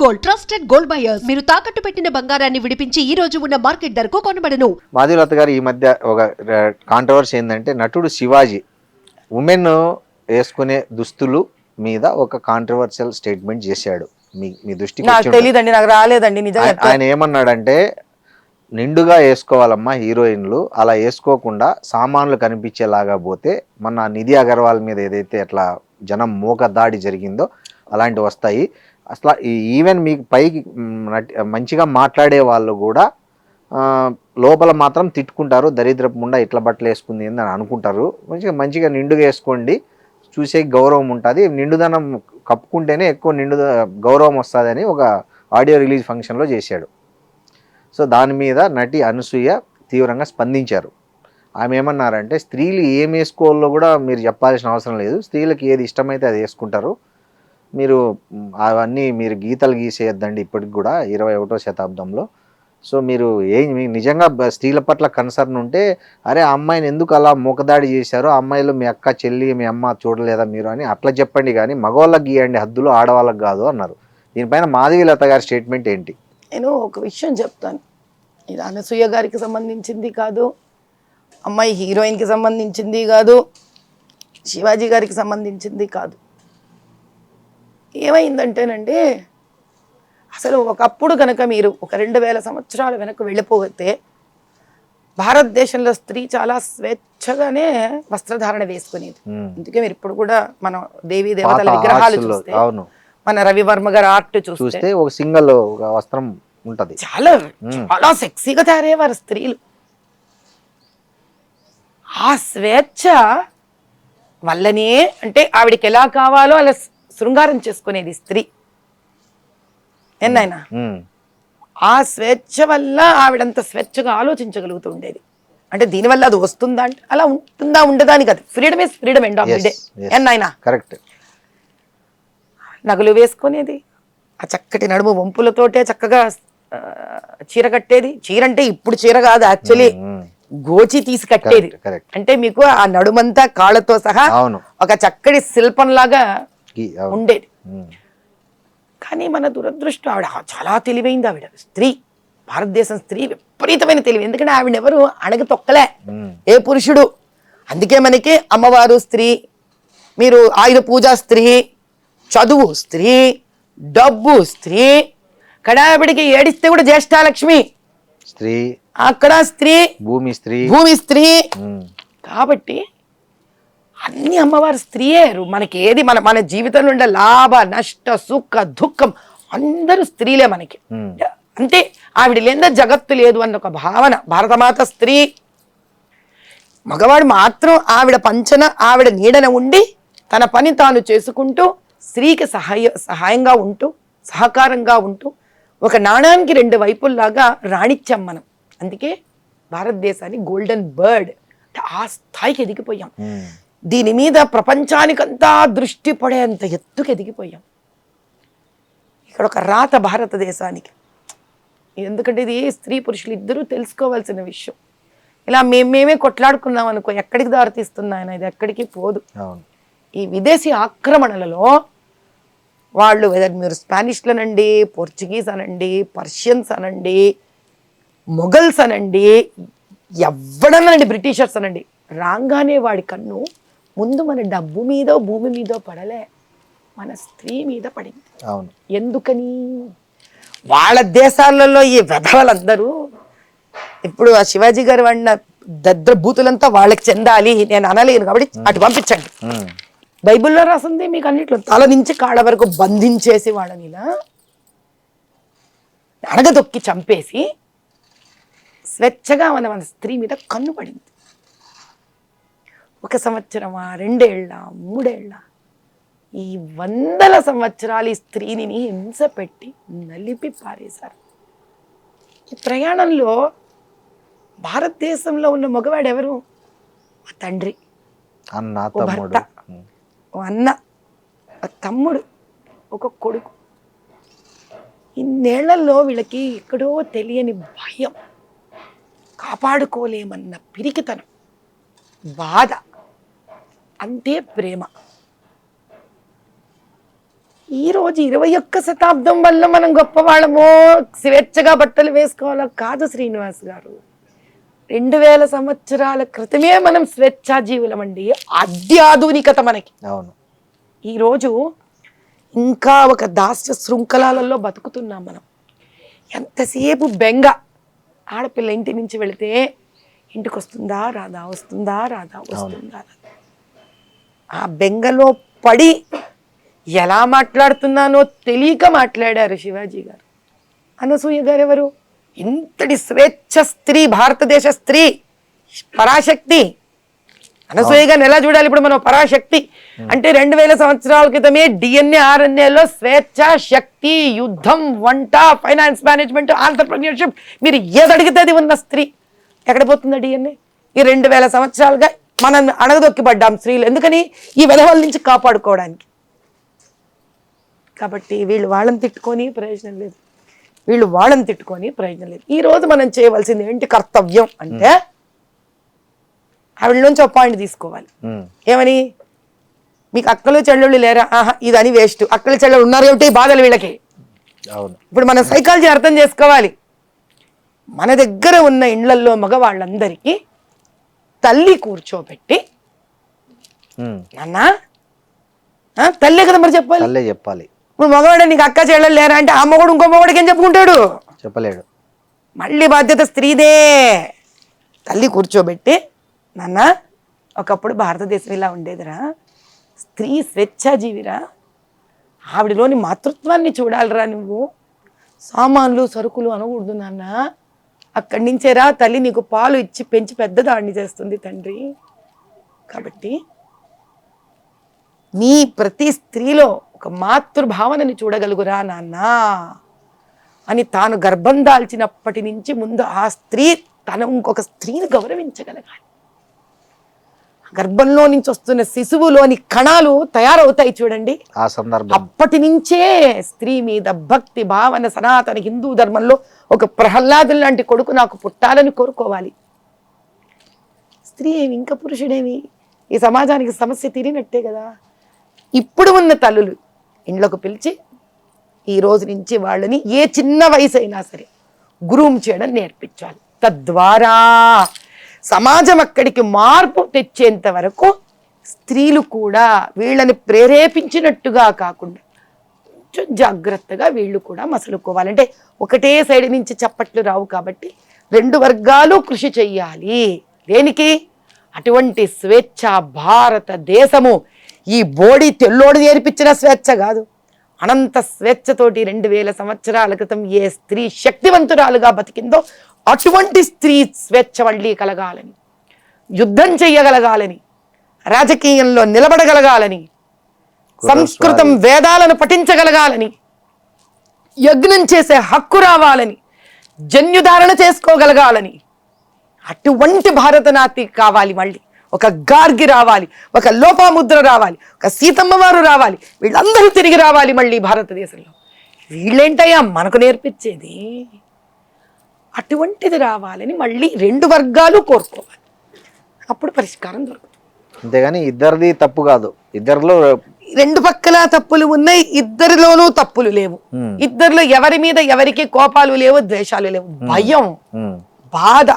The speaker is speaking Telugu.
Gold, trusted gold buyers. మీరు తాకట్టు పెట్టిన బంగారాన్ని విడిపించి ఈ రోజు ఉన్న మార్కెట్ ధరకు కొనబడను. మాధవీలత గారు ఈ మధ్య ఒక కాంట్రవర్సీ ఏంటంటే, నటుడు శివాజీ ఉమెన్ వేసుకునే దుస్తులు మీద ఒక కాంట్రవర్షియల్ స్టేట్మెంట్ చేశాడు. మీ దృష్టికి నాకు తెలియదండి, నాకు రాలేదండి నిజంగా. ఆయన ఏమన్నాడంటే, నిండుగా వేసుకోవాలమ్మా హీరోయిన్లు, అలా వేసుకోకుండా సామాన్లు కనిపించేలాగా పోతే మన నిధి అగర్వాల్ మీద ఏదైతే అట్లా జనం మోక దాడి జరిగిందో అలాంటివి వస్తాయి. అసలు ఈవెన్ మీకు పైకి మంచిగా మాట్లాడే వాళ్ళు కూడా లోపల మాత్రం తిట్టుకుంటారు, దరిద్రపు ముండా ఇట్లా బట్టలు వేసుకుంది అని అనుకుంటారు. మంచిగా నిండుగా వేసుకోండి, చూసే గౌరవం ఉంటుంది, నిండుదనం కప్పుకుంటేనే ఎక్కువ గౌరవం వస్తుంది అని ఒక ఆడియో రిలీజ్ ఫంక్షన్లో చేశాడు. సో దాని మీద నటి అనసూయ తీవ్రంగా స్పందించారు. ఆమె ఏమన్నారంటే, స్త్రీలు ఏం వేసుకోవాలో కూడా మీరు చెప్పాల్సిన అవసరం లేదు, స్త్రీలకు ఏది ఇష్టమైతే అది వేసుకుంటారు, మీరు అవన్నీ మీరు గీతలు గీసేయద్దండి ఇప్పటికి కూడా 21వ శతాబ్దంలో. సో మీరు మీకు నిజంగా స్త్రీల పట్ల కన్సర్న్ ఉంటే, అరే ఆ అమ్మాయిని ఎందుకు అలా మూకదాడి చేశారో, అమ్మాయిలు మీ అక్క చెల్లి మీ అమ్మ చూడలేదా మీరు అని అట్లా చెప్పండి, కానీ మగవాళ్ళకి గీయండి హద్దులు, ఆడవాళ్ళకి కాదు అన్నారు. దీనిపైన మాధవీలత గారి స్టేట్మెంట్ ఏంటి? నేను ఒక విషయం చెప్తాను. ఇది అనసూయ గారికి సంబంధించింది కాదు, అమ్మాయి హీరోయిన్కి సంబంధించింది కాదు, శివాజీ గారికి సంబంధించింది కాదు. ఏమైందంటేనండి, అసలు ఒకప్పుడు కనుక మీరు ఒక 2000 సంవత్సరాల వెనక్కి వెళ్ళిపోతే భారతదేశంలో స్త్రీ చాలా స్వేచ్ఛగానే వస్త్రధారణ వేసుకునేది. అందుకే మీరు ఇప్పుడు కూడా మనం దేవీ దేవతల విగ్రహాలు చూస్తే, మన రవివర్మ గారి ఆర్ట్ చూస్తే ఒక సింగిల్ వస్త్రం ఉంటది, చాలా చాలా సెక్సీగా తయారయ్యేవారు స్త్రీలు. ఆ స్వేచ్ఛ వల్లనే అంటే ఆవిడకి ఎలా కావాలో అలా శృంగారం చేసుకునేది స్త్రీ. ఎన్నైనా ఆ స్వేచ్ఛ వల్ల ఆవిడంత స్వేచ్ఛగా ఆలోచించగలుగుతూ ఉండేది. అంటే దీనివల్ల అది వస్తుందా అంటే అలా ఉంటుందా ఉండదా అని కాదు, freedom is freedom end of the day. ఎన్నైనా కరెక్ట్. నగలు వేసుకునేది, ఆ చక్కటి నడుము వంపులతోటే చక్కగా చీర కట్టేది. చీర అంటే ఇప్పుడు చీర కాదు, యాక్చువల్లీ గోచి తీసి కట్టేది. అంటే మీకు ఆ నడుమంతా కాళ్ళతో సహా ఒక చక్కటి శిల్పంలాగా ఉండేది. కానీ మన దురదృష్టం, ఆవిడ చాలా తెలివైంది. ఆవిడ స్త్రీ, భారతదేశం స్త్రీ విపరీతమైన తెలివి. ఎందుకంటే ఆవిడ ఎవరు అణగి తొక్కలే ఏ పురుషుడు. అందుకే మనకి అమ్మవారు స్త్రీ, మీరు ఆయుధ పూజ స్త్రీ, చదువు స్త్రీ, డబ్బు స్త్రీ, కడావిడికి ఏడిస్తే కూడా జ్యేష్ఠాలక్ష్మి స్త్రీ, అక్కడ స్త్రీ, భూమి స్త్రీ, భూమి స్త్రీ. కాబట్టి అన్ని అమ్మవారు స్త్రీయే. మనకి ఏది మన జీవితంలో ఉండే లాభ నష్ట సుఖ దుఃఖం అందరూ స్త్రీలే మనకి. అంటే ఆవిడ లేదా జగత్తు లేదు అన్న ఒక భావన. భారతమాత స్త్రీ, మగవాడు మాత్రం ఆవిడ పంచన ఆవిడ నీడన ఉండి తన పని తాను చేసుకుంటూ స్త్రీకి సహాయంగా ఉంటూ సహకారంగా ఉంటూ ఒక నాణానికి 2 వైపుల్లాగా రాణించాం మనం. అందుకే భారతదేశాన్ని గోల్డెన్ బర్డ్ ఆ స్థాయికి ఎదిగిపోయాం. దీని మీద ప్రపంచానికంతా దృష్టి పడేంత ఎత్తుకు ఎదిగిపోయాం. ఇక్కడ ఒక రాత భారతదేశానికి. ఎందుకంటే ఇది స్త్రీ పురుషులు ఇద్దరూ తెలుసుకోవాల్సిన విషయం. ఇలా మేమే కొట్లాడుకున్నాం అనుకో, ఎక్కడికి దారితీస్తుంది ఆయన, ఇది ఎక్కడికి పోదు. ఈ విదేశీ ఆక్రమణలలో వాళ్ళు మీరు స్పానిష్లు అనండి, పోర్చుగీస్ అనండి, పర్షియన్స్ అనండి, మొఘల్స్ అనండి, ఎవడనండి, బ్రిటిషర్స్ అనండి, రాగానే వాడి కన్ను ముందు మన డబ్బు మీదో భూమి మీదో పడలే, మన స్త్రీ మీద పడింది. ఎందుకని? వాళ్ళ దేశాలలో ఈ వెధవలందరూ ఇప్పుడు ఆ శివాజీ గారు వాడిన దద్రభూతులంతా వాళ్ళకి చెందాలి నేను అనలేను కాబట్టి అటు పంపించండి. బైబిల్లో రాసింది మీకు అన్నిట్లో తల నుంచి కాళ్ళ వరకు బంధించేసి వాళ్ళని ఇలా అడగదొక్కి చంపేసి స్వేచ్ఛగా మన స్త్రీ మీద కన్ను పడింది. 1 సంవత్సరమా, 2 ఏళ్ళ, 3 ఏళ్ళ, ఈ 100ల సంవత్సరాలు ఈ స్త్రీని హింస పెట్టి నలిపి పారేశారు. ఈ ప్రయాణంలో భారతదేశంలో ఉన్న మగవాడు ఎవరు? ఆ తండ్రి, ఓ భర్త, ఓ అన్న, ఒక తమ్ముడు, ఒక కొడుకు. ఇన్నేళ్లలో వీళ్ళకి ఎక్కడో తెలియని భయం, కాపాడుకోలేమన్న పిరికితనం, బాధ, అంతే ప్రేమ. ఈ రోజు 21వ శతాబ్దం వల్ల మనం గొప్పవాళ్ళమో స్వేచ్ఛగా బట్టలు వేసుకోవాలో కాదు శ్రీనివాస్ గారు. 2000 సంవత్సరాల క్రితమే మనం స్వేచ్ఛాజీవులం అండి. అత్యాధునికత మనకి. అవును. ఈరోజు ఇంకా ఒక దాస్య శృంఖలాలలో బతుకుతున్నాం మనం. ఎంతసేపు బెంగ. ఆడపిల్ల ఇంటి నుంచి వెళితే ఇంటికి వస్తుందా రాదా, వస్తుందా రాదా, వస్తుందా రాదా. ఆ బెంగలో పడి ఎలా మాట్లాడుతున్నానో తెలియక మాట్లాడారు శివాజీ గారు. అనసూయ గారు ఎవరు? ఇంతటి స్వేచ్ఛ స్త్రీ, భారతదేశ స్త్రీ, పరాశక్తి. అనసూయ గారిని ఎలా చూడాలి ఇప్పుడు మనం? పరాశక్తి అంటే 2000 సంవత్సరాల క్రితమే DNA RNAలో స్వేచ్ఛ, శక్తి, యుద్ధం, వంట, ఫైనాన్స్ మేనేజ్మెంట్, ఆంటర్‌ప్రెన్యూర్‌షిప్, మీరు ఏది అడిగితే అది ఉన్న స్త్రీ. ఎక్కడ పోతుందా DNA? ఈ 2000 సంవత్సరాలుగా మనం అణగదొక్కిపడ్డాం స్త్రీలు. ఎందుకని? ఈ వెధవల నుంచి కాపాడుకోవడానికి. కాబట్టి వీళ్ళు వాళ్ళని తిట్టుకొని ప్రయోజనం లేదు, వీళ్ళు వాళ్ళని తిట్టుకొని ప్రయోజనం లేదు. ఈ రోజు మనం చేయవలసింది ఏంటి కర్తవ్యం అంటే, ఆవిడ నుంచి ఒక పాయింట్ తీసుకోవాలి. ఏమని? మీకు అక్కలు చెల్లెళ్ళు లేరా? ఆహా, ఇదని వేస్ట్. అక్కలు చెల్లెళ్ళు ఉన్నారు ఏమిటి బాధలు వీళ్ళకి. ఇప్పుడు మన సైకాలజీ అర్థం చేసుకోవాలి. మన దగ్గర ఉన్న ఇండ్లల్లో మగవాళ్ళందరికీ తల్లి కూర్చోబెట్టి, నాన్న తల్లే కదా మరి చెప్పాలి. ఇప్పుడు మగవాడు నీకు అక్క చెల్లెలు లేరా అంటే ఆ మగవాడు ఇంకో మగవాడికి ఏం చెప్పుకుంటాడు? చెప్పలేడు. మళ్ళీ బాధ్యత స్త్రీదే. తల్లి కూర్చోబెట్టి, నాన్న ఒకప్పుడు భారతదేశం ఇలా ఉండేదిరా, స్త్రీ స్వేచ్ఛాజీవిరా, ఆవిడలోని మాతృత్వాన్ని చూడాలిరా నువ్వు. సామాన్లు సరుకులు అనకూడదు నాన్న. అక్కడి నుంచేరా తల్లి నీకు పాలు ఇచ్చి పెంచి పెద్దదాన్ని చేస్తుంది తండ్రి. కాబట్టి నీ ప్రతి స్త్రీలో ఒక మాతృభావనని చూడగలుగురా నాన్న అని తాను గర్భం దాల్చినప్పటి నుంచి ముందు ఆ స్త్రీ తన ఇంకొక స్త్రీని గౌరవించగలగాలి. గర్భంలో నుంచి వస్తున్న శిశువులోని కణాలు తయారవుతాయి చూడండి. ఆ సందర్భం అప్పటి నుంచే స్త్రీ మీద భక్తి భావన సనాతన హిందూ ధర్మంలో ఒక ప్రహ్లాదు లాంటి కొడుకు నాకు పుట్టాలని కోరుకోవాలి. స్త్రీ ఏమి ఇంకా పురుషుడేమి, ఈ సమాజానికి సమస్య తీరినట్టే కదా. ఇప్పుడు ఉన్న తల్లులు ఇండ్లకు పిలిచి ఈ రోజు నుంచి వాళ్ళని ఏ చిన్న వయసు అయినా సరే గ్రూమ్ చేయడం నేర్పించాలి. తద్వారా సమాజం అక్కడికి మార్పు తెచ్చేంత వరకు స్త్రీలు కూడా వీళ్ళని ప్రేరేపించినట్టుగా కాకుండా కొంచెం జాగ్రత్తగా వీళ్ళు కూడా మసలుకోవాలంటే ఒకటే సైడ్ నుంచి చప్పట్లు రావు. కాబట్టి 2 వర్గాలు కృషి చెయ్యాలి. దేనికి? అటువంటి స్వేచ్ఛ భారతదేశము ఈ బోడి తెల్లోడు నేర్పించిన స్వేచ్ఛ కాదు. అనంత స్వేచ్ఛతోటి 2000 సంవత్సరాల క్రితం ఏ స్త్రీ శక్తివంతురాలుగా బతికిందో అటువంటి స్త్రీ స్వేచ్ఛ మళ్ళీ కలగాలని, యుద్ధం చెయ్యగలగాలని, రాజకీయంలో నిలబడగలగాలని, సంస్కృతం వేదాలను పఠించగలగాలని, యజ్ఞం చేసే హక్కు రావాలని, జన్యుధారణ చేసుకోగలగాలని, అటువంటి భారతనాతి కావాలి. మళ్ళీ ఒక గార్గి రావాలి, ఒక లోపాముద్ర రావాలి, ఒక సీతమ్మ వారు రావాలి, వీళ్ళందరూ తిరిగి రావాలి మళ్ళీ భారతదేశంలో. వీళ్ళేంటయ్యా మనకు నేర్పించేది? అటువంటిది రావాలని మళ్ళీ 2 వర్గాలు కోరుకోవాలి. అప్పుడు పరిష్కారం దొరుకుతుంది. అంతేగాని ఇద్దరిది తప్పు కాదు, ఇద్దరిలో 2 పక్కల తప్పులు ఉన్నాయి, ఇద్దరిలోనూ తప్పులు లేవు. ఇద్దరిలో ఎవరి మీద ఎవరికి కోపాలు లేవు, ద్వేషాలు లేవు. భయం, బాధ,